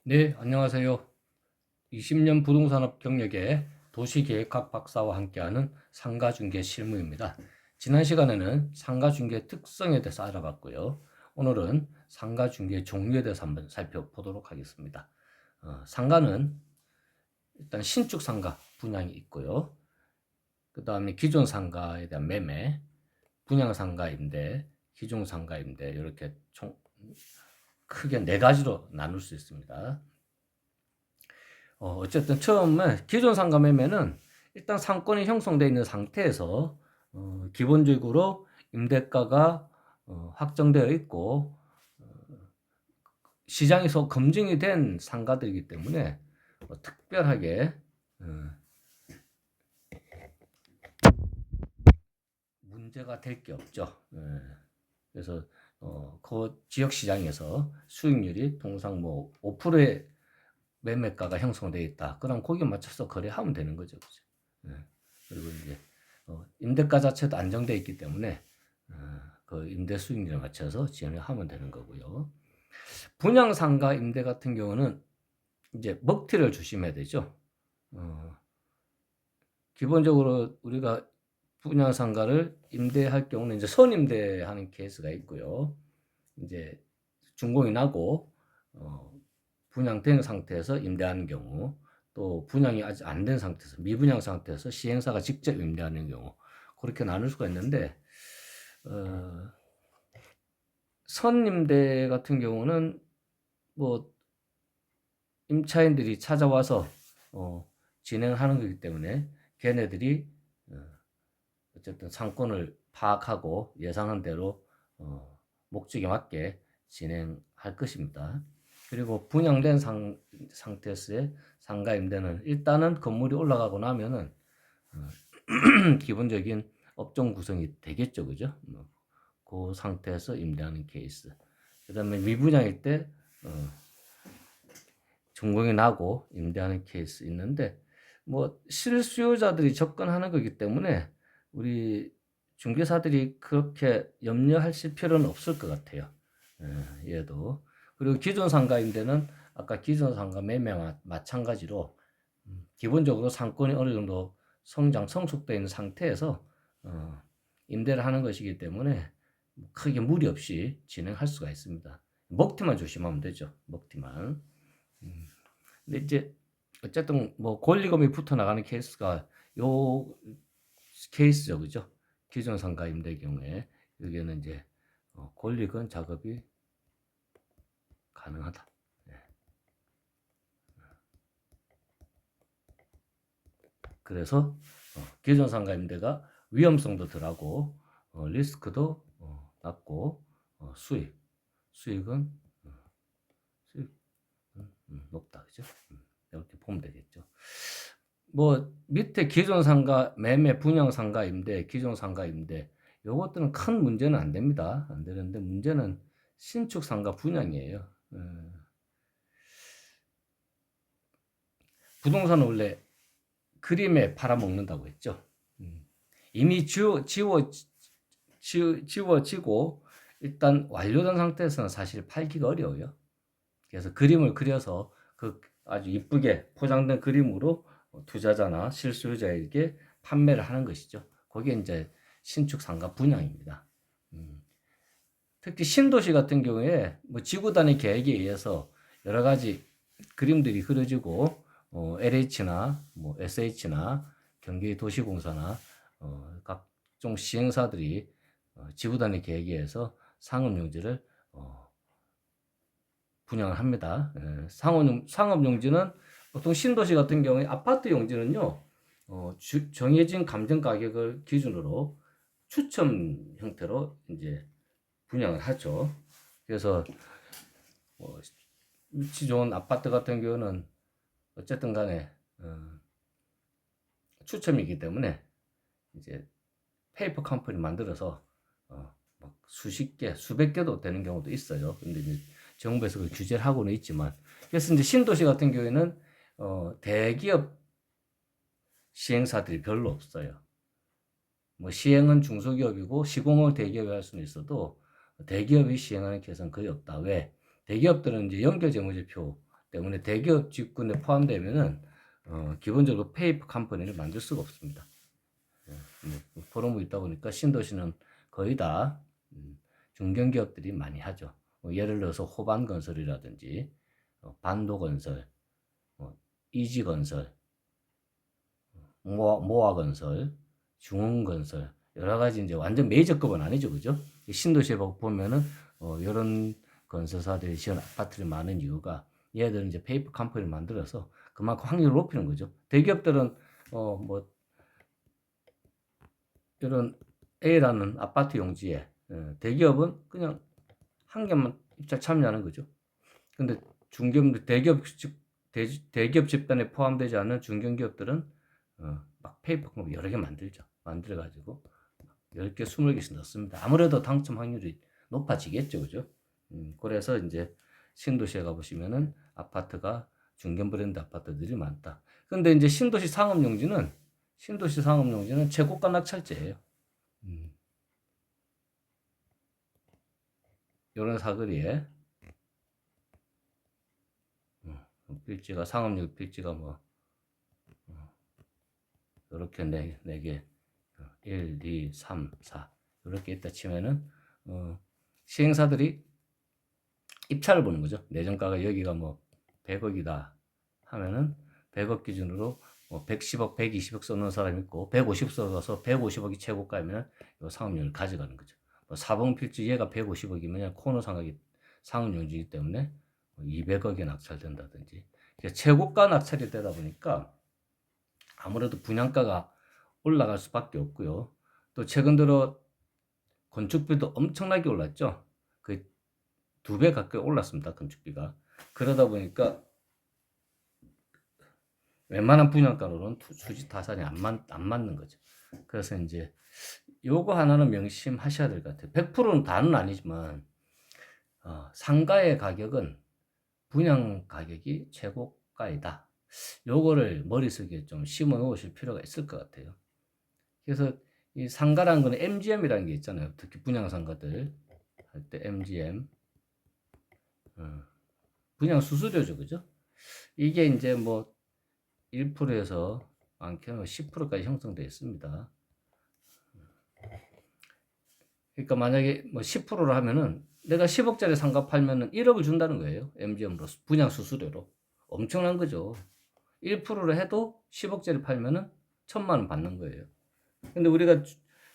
네, 안녕하세요. 20년 부동산업 경력의 도시계획학 박사와 함께하는 상가중개 실무입니다. 지난 시간에는 상가중개 특성에 대해서 알아봤고요. 오늘은 상가중개 종류에 대해서 한번 살펴보도록 하겠습니다. 상가는 일단 신축 상가 분양이 있고요. 그 다음에 기존 상가에 대한 매매, 분양 상가 임대, 기존 상가 임대 이렇게 총 크게 네 가지로 나눌 수 있습니다. 어쨌든 처음에 기존 상가 매매는 일단 상권이 형성되어 있는 상태에서 기본적으로 임대가가 확정되어 있고 시장에서 검증이 된 상가들이기 때문에 특별하게 문제가 될 게 없죠. 그래서 그 지역 시장에서 수익률이 통상 뭐 5%의 매매가가 형성되어 있다. 그럼 거기에 맞춰서 거래하면 되는 거죠. 그죠? 예. 그리고 이제 임대가 자체도 안정되어 있기 때문에 그 임대 수익률에 맞춰서 진행을 하면 되는 거고요. 분양 상가 임대 같은 경우는 이제 먹튀를 조심해야 되죠. 기본적으로 우리가 분양 상가를 임대할 경우는 이제 선임대하는 케이스가 있고요. 이제 준공이 나고 분양된 상태에서 임대하는 경우, 또 분양이 아직 안 된 상태에서 미분양 상태에서 시행사가 직접 임대하는 경우 그렇게 나눌 수가 있는데 선임대 같은 경우는 뭐 임차인들이 찾아와서 진행하는 거기 때문에 걔네들이 어쨌든 상권을 파악하고 예상한 대로 목적에 맞게 진행할 것입니다. 그리고 분양된 상태에서의 상가 임대는 일단은 건물이 올라가고 나면은 기본적인 업종 구성이 되겠죠, 그죠? 그 상태에서 임대하는 케이스. 그다음에 미분양일 때 준공이 나고 임대하는 케이스 있는데 뭐 실수요자들이 접근하는 거기 때문에 우리 중개사들이 그렇게 염려하실 필요는 없을 것 같아요. 얘도. 그리고 기존 상가임대는 아까 기존 상가 매매와 마찬가지로 기본적으로 상권이 어느 정도 성숙되어 있는 상태에서 임대를 하는 것이기 때문에 크게 무리 없이 진행할 수가 있습니다. 먹튀만 조심하면 되죠. 먹튀만. 근데 이제 어쨌든 뭐 권리금이 붙어 나가는 케이스가 요 케이스죠, 그죠? 기존 상가 임대 경우에 여기에는 이제 권리금 작업이 가능하다. 네. 그래서 기존 상가 임대가 위험성도 덜하고 리스크도 낮고 수익은 수익 높다, 그죠? 이렇게 보면 되겠죠. 뭐 밑에 기존 상가 매매 분양 상가 임대 기존 상가 임대 요것들은 큰 문제는 안 됩니다. 안 되는데 문제는 신축 상가 분양이에요. 부동산은 원래 그림에 팔아먹는다고 했죠. 이미 지워지고 일단 완료된 상태에서는 사실 팔기가 어려워요. 그래서 그림을 그려서 그 아주 이쁘게 포장된 그림으로 투자자나 실수요자에게 판매를 하는 것이죠. 그게 이제 신축 상가 분양입니다. 특히 신도시 같은 경우에 뭐 지구 단위 계획에 의해서 여러 가지 그림들이 그려지고 LH나 뭐 SH나 경기도시공사나 각종 시행사들이 지구 단위 계획에 의해서 상업용지를 분양을 합니다. 상업용지는 보통 신도시 같은 경우에 아파트 용지는요, 정해진 감정 가격을 기준으로 추첨 형태로 이제 분양을 하죠. 그래서 위치 좋은 아파트 같은 경우는 어쨌든 간에 추첨이기 때문에 이제 페이퍼 컴퍼니 만들어서 막 수십 개, 수백 개도 되는 경우도 있어요. 근데 이제 정부에서 그 규제를 하고는 있지만 그래서 이제 신도시 같은 경우에는 대기업 시행사들이 별로 없어요. 뭐 시행은 중소기업이고 시공을 대기업이 할 수는 있어도 대기업이 시행하는 케이스는 거의 없다. 왜? 대기업들은 이제 연결 재무제표 때문에 대기업 직군에 포함되면은 기본적으로 페이퍼 컴퍼니를 만들 수가 없습니다. 포럼이 있다 보니까 신도시는 거의 다 중견기업들이 많이 하죠. 예를 들어서 호반건설이라든지 반도건설, 이지건설, 모아건설, 중흥건설 여러 가지 이제 완전 메이저급은 아니죠, 그죠? 신도시에 보면은 이런 건설사들이 지은 아파트를 많은 이유가 얘들은 이제 페이퍼 컴퍼니를 만들어서 그만큼 확률을 높이는 거죠. 대기업들은 뭐 이런 A라는 아파트 용지에 대기업은 그냥 한 개만 입찰 참여하는 거죠. 근데 대기업 집단에 포함되지 않은 중견기업들은 막 페이퍼 컴퍼니 여러 개 만들죠. 만들어가지고 10개, 20개씩 넣습니다. 아무래도 당첨 확률이 높아지겠죠, 그죠? 그래서 이제 신도시에 가보시면은 아파트가 중견 브랜드 아파트들이 많다. 근데 이제 신도시 상업용지는 최고가 낙찰제예요. 이런 사거리에 필지가 상업용 필지가 뭐 이렇게 네 개, 1, 2, 3, 4 이렇게 있다 치면은 시행사들이 입찰을 보는 거죠. 내정가가 여기가 뭐 100억이다 하면은 100억 기준으로 110억, 120억 써놓은 사람이 있고 150억 써서 150억이 최고가이면 이 상업용을 가져가는 거죠. 사봉 필지 얘가 150억이면 코너 상업용지이기 때문에 200억에 낙찰된다든지 최고가 낙찰이 되다 보니까 아무래도 분양가가 올라갈 수밖에 없고요. 또 최근 들어 건축비도 엄청나게 올랐죠. 그 2배 가까이 올랐습니다. 건축비가. 그러다 보니까 웬만한 분양가로는 수지 타산이 안 맞는 거죠. 그래서 이제 요거 하나는 명심하셔야 될 것 같아요. 100%는 다는 아니지만 상가의 가격은 분양 가격이 최고가이다. 요거를 머릿속에 좀 심어 놓으실 필요가 있을 것 같아요. 그래서 이 상가라는 거는 MGM이라는 게 있잖아요. 특히 분양 상가들 할 때 MGM 분양 수수료죠, 그죠? 이게 이제 뭐 1%에서 많게는 10%까지 형성되어 있습니다. 그러니까 만약에 뭐 10%를 하면은 내가 10억짜리 상가 팔면은 1억을 준다는 거예요. MGM으로 분양 수수료로. 엄청난 거죠. 1%를 해도 10억짜리 팔면은 1,000만 원 받는 거예요. 근데 우리가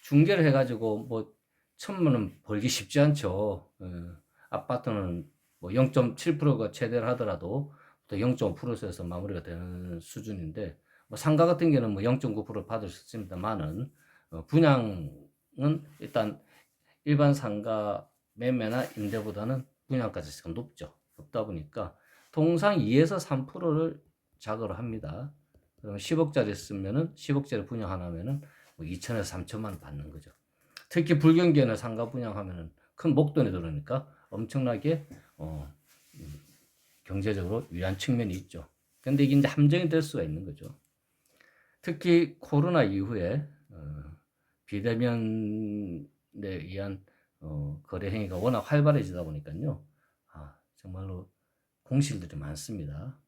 중개를 해가지고 뭐 1,000만 원 벌기 쉽지 않죠. 아파트는 뭐 0.7%가 최대를 하더라도 또 0.5%에서 마무리가 되는 수준인데 뭐 상가 같은 경우는 뭐 0.9% 받을 수 있습니다만은 분양은 일단 일반 상가 매매나 임대보다는 분양가 자체가 높다 보니까 통상 2에서 3%를 자거를 합니다. 그러면 10억짜리 쓰면은 10억짜리 분양 하나면은 뭐 2천에서 3천만 원 받는 거죠. 특히 불경기에는 상가 분양하면은 큰 목돈이 들어오니까 엄청나게 경제적으로 유리한 측면이 있죠. 근데 이게 이제 함정이 될 수가 있는 거죠. 특히 코로나 이후에 비대면에 의한 거래 행위가 워낙 활발해지다 보니까요. 정말로 공실들이 많습니다.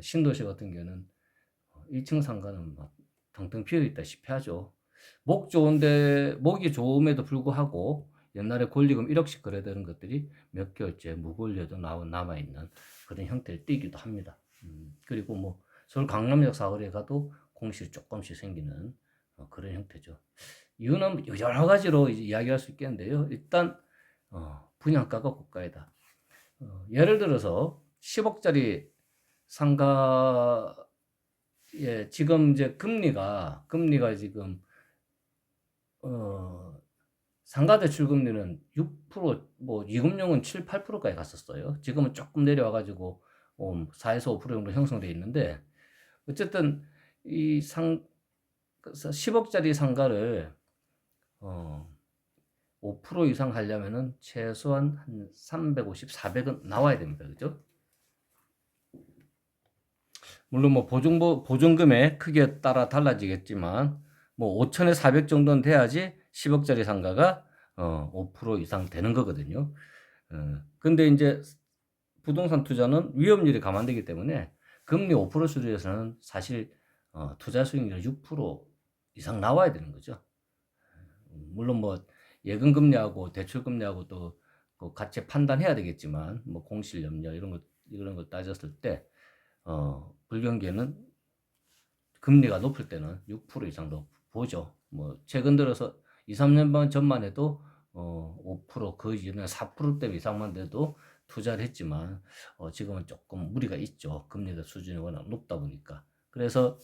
신도시 같은 경우는 1층 상가는 막 텅텅 비어 있다시피 하죠. 목이 좋음에도 불구하고 옛날에 권리금 1억씩 거래되는 것들이 몇 개월째 무권료도 남아있는 그런 형태를 띠기도 합니다. 그리고 뭐 서울 강남역 사거리에 가도 공실이 조금씩 생기는 그런 형태죠. 이유는 여러 가지로 이야기할 수 있겠는데요. 일단 분양가가 고가이다. 예를 들어서 10억짜리 상가 지금 이제 금리가 지금 상가 대출 금리는 6%, 뭐 이금융은 7, 8%까지 갔었어요. 지금은 조금 내려와 가지고 4에서 5% 정도 형성돼 있는데 어쨌든 이 10억짜리 상가를 5% 이상 하려면은 최소한 한 350, 400은 나와야 됩니다. 그죠? 물론 뭐 보증금의 크기에 따라 달라지겠지만 뭐 5천에 400 정도는 돼야지 10억짜리 상가가 5% 이상 되는 거거든요. 근데 이제 부동산 투자는 위험률이 감안되기 때문에 금리 5% 수준에서는 사실 투자 수익률 6% 이상 나와야 되는 거죠. 물론 뭐 예금 금리하고 대출 금리하고 또 같이 판단해야 되겠지만 뭐 공실 염려 이런 거 따졌을 때 불경기에는 금리가 높을 때는 6% 이상도 보죠. 뭐 최근 들어서 2, 3년 전만 해도 5%, 그 이전에 4%대 이상만 돼도 투자를 했지만 지금은 조금 무리가 있죠. 금리가 수준이 워낙 높다 보니까. 그래서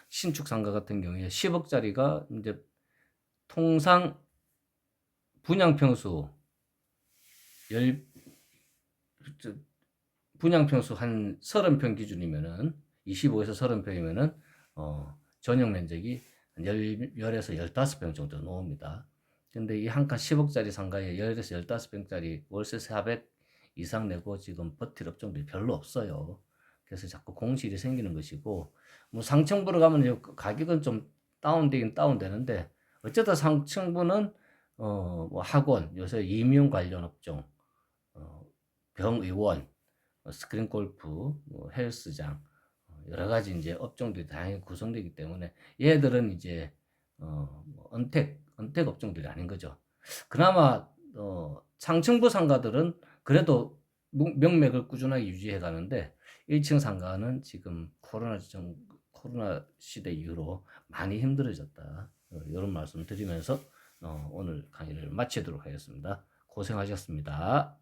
신축 상가 같은 경우에 10억짜리가 이제 통상 분양 평수 분양 평수 한 30평 기준이면은 25에서 30평이면은 전용 면적이 10에서 15평 정도 나옵니다. 근데 이 한 칸 10억짜리 상가에 10에서 15평짜리 월세 400 이상 내고 지금 버틸 업종들이 별로 없어요. 그래서 자꾸 공실이 생기는 것이고, 뭐 상층부로 가면 가격은 좀 다운되긴 다운되는데, 어쨌든 상층부는 뭐 학원, 요새 임용 관련 업종, 병의원, 스크린 골프, 뭐 헬스장, 여러 가지 이제 업종들이 다양하게 구성되기 때문에 얘들은 이제 뭐 은택 업종들이 아닌 거죠. 그나마 상층부 상가들은 그래도 명맥을 꾸준하게 유지해 가는데 1층 상가는 지금 코로나 시대 이후로 많이 힘들어졌다. 이런 말씀 드리면서 오늘 강의를 마치도록 하겠습니다. 고생하셨습니다.